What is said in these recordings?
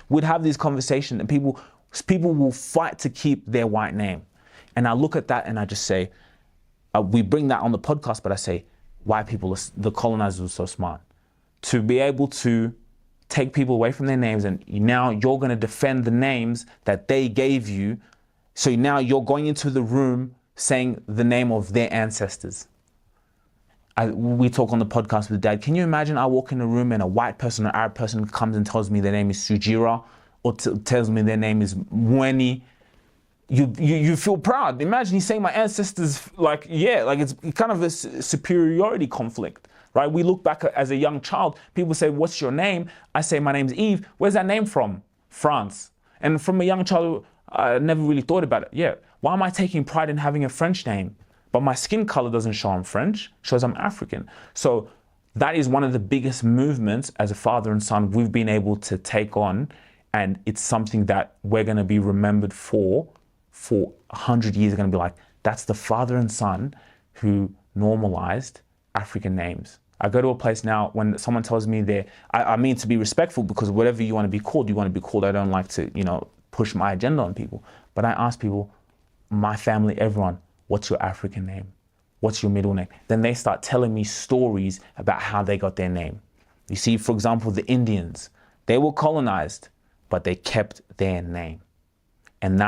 We'd have these conversations, and people will fight to keep their white name. And I look at that and I just say, we bring that on the podcast, but I say, white people, the colonizers were so smart to be able to take people away from their names, and now you're going to defend the names that they gave you. So now you're going into the room saying the name of their ancestors. We talk on the podcast with Dad. Can you imagine I walk in a room and a white person or Arab person comes and tells me their name is Sugira, or tells me their name is Mweni? You feel proud. Imagine he's saying my ancestors, like, yeah, like it's kind of a superiority conflict, right? We look back as a young child, people say, what's your name? I say, my name's Eve. Where's that name from? France. And from a young child, I never really thought about it. Yeah, why am I taking pride in having a French name? But my skin color doesn't show I'm French, shows I'm African. So that is one of the biggest movements as a father and son we've been able to take on. And it's something that we're gonna be remembered for 100 years. Are gonna be like, that's the father and son who normalized African names. I go to a place now when someone tells me I mean to be respectful, because whatever you want to be called, you want to be called. I don't like to, push my agenda on people. But I ask people, my family, everyone, what's your African name? What's your middle name? Then they start telling me stories about how they got their name. You see, for example, the Indians, they were colonized, but they kept their name. And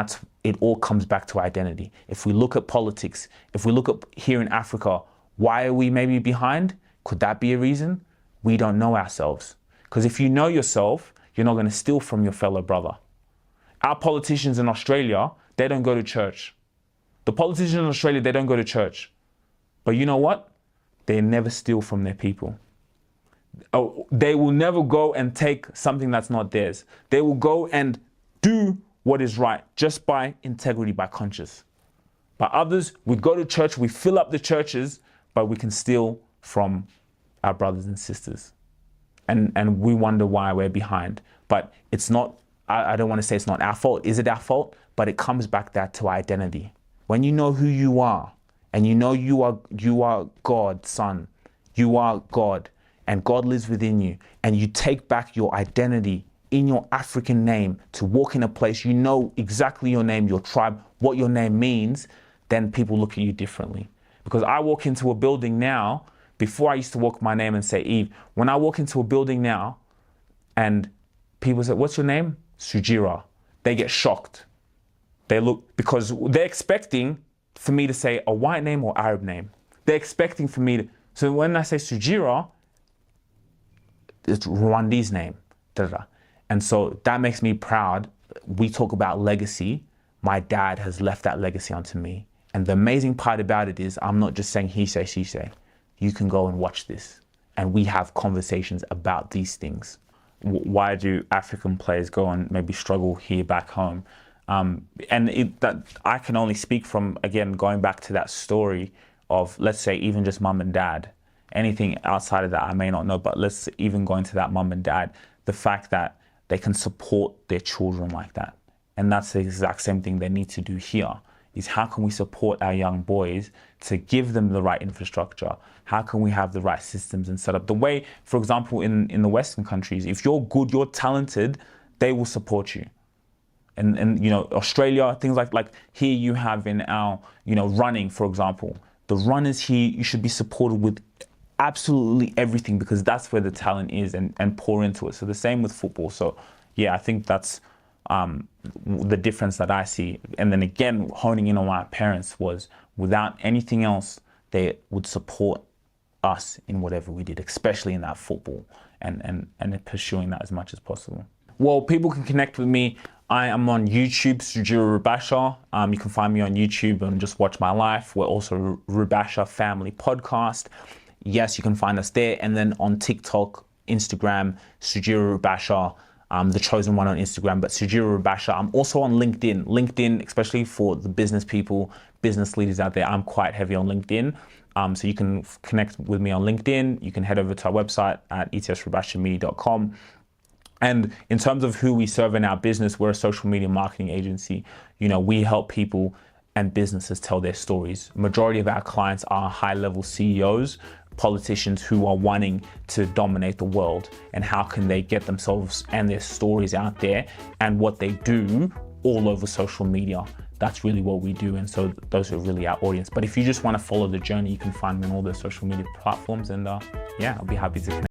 it all comes back to identity. If we look at politics, if we look at here in Africa, why are we maybe behind? Could that be a reason? We don't know ourselves. Because if you know yourself, you're not going to steal from your fellow brother. Our politicians in Australia, they don't go to church. The politicians in Australia, they don't go to church. But you know what? They never steal from their people. Oh, they will never go and take something that's not theirs. They will go and do what is right just by integrity, by conscience. But others, we go to church, we fill up the churches, but we can steal from our brothers and sisters. And we wonder why we're behind. But it's not, I don't want to say it's not our fault. Is it our fault? But it comes back to identity. When you know who you are, and you know you are God's son, you are God, and God lives within you, and you take back your identity in your African name to walk in a place, you know exactly your name, your tribe, what your name means, then people look at you differently. Because I walk into a building now, before I used to walk my name and say Eve, when I walk into a building now and people say, what's your name? Sugira. They get shocked. They look, because they're expecting for me to say a white name or Arab name. They're expecting for me to, so when I say Sugira, it's Rwandese name. Da-da-da. And so that makes me proud. We talk about legacy. My dad has left that legacy onto me. And the amazing part about it is I'm not just saying he say, she say. You can go and watch this. And we have conversations about these things. Why do African players go and maybe struggle here back home? That I can only speak from, again, going back to that story of, let's say, even just mum and dad. Anything outside of that I may not know, but let's even go into that mum and dad. The fact that they can support their children like that. And that's the exact same thing they need to do here, is how can we support our young boys to give them the right infrastructure? How can we have the right systems and set up? The way, for example, in the Western countries, if you're good, you're talented, they will support you. And Australia, things like here you have in our, running, for example. The runners here, you should be supported with absolutely everything, because that's where the talent is, and pour into it. So the same with football. So yeah, I think that's the difference that I see. And then again, honing in on my parents was, without anything else, they would support us in whatever we did, especially in that football, and pursuing that as much as possible. Well, people can connect with me. I am on YouTube, Sugira Rubasha. You can find me on YouTube and just watch my life. We're also Rubasha Family Podcast. Yes, you can find us there. And then on TikTok, Instagram, Sugira Rubasha, the chosen one on Instagram, but Sugira Rubasha. I'm also on LinkedIn. LinkedIn, especially for the business people, business leaders out there, I'm quite heavy on LinkedIn. So you can connect with me on LinkedIn. You can head over to our website at etsrubashamedia.com. And in terms of who we serve in our business, we're a social media marketing agency. We help people and businesses tell their stories. Majority of our clients are high-level CEOs, politicians who are wanting to dominate the world, and how can they get themselves and their stories out there, and what they do all over social media. That's really what we do, and so those are really our audience. But if you just want to follow the journey, you can find me on all the social media platforms, and yeah, I'll be happy to connect.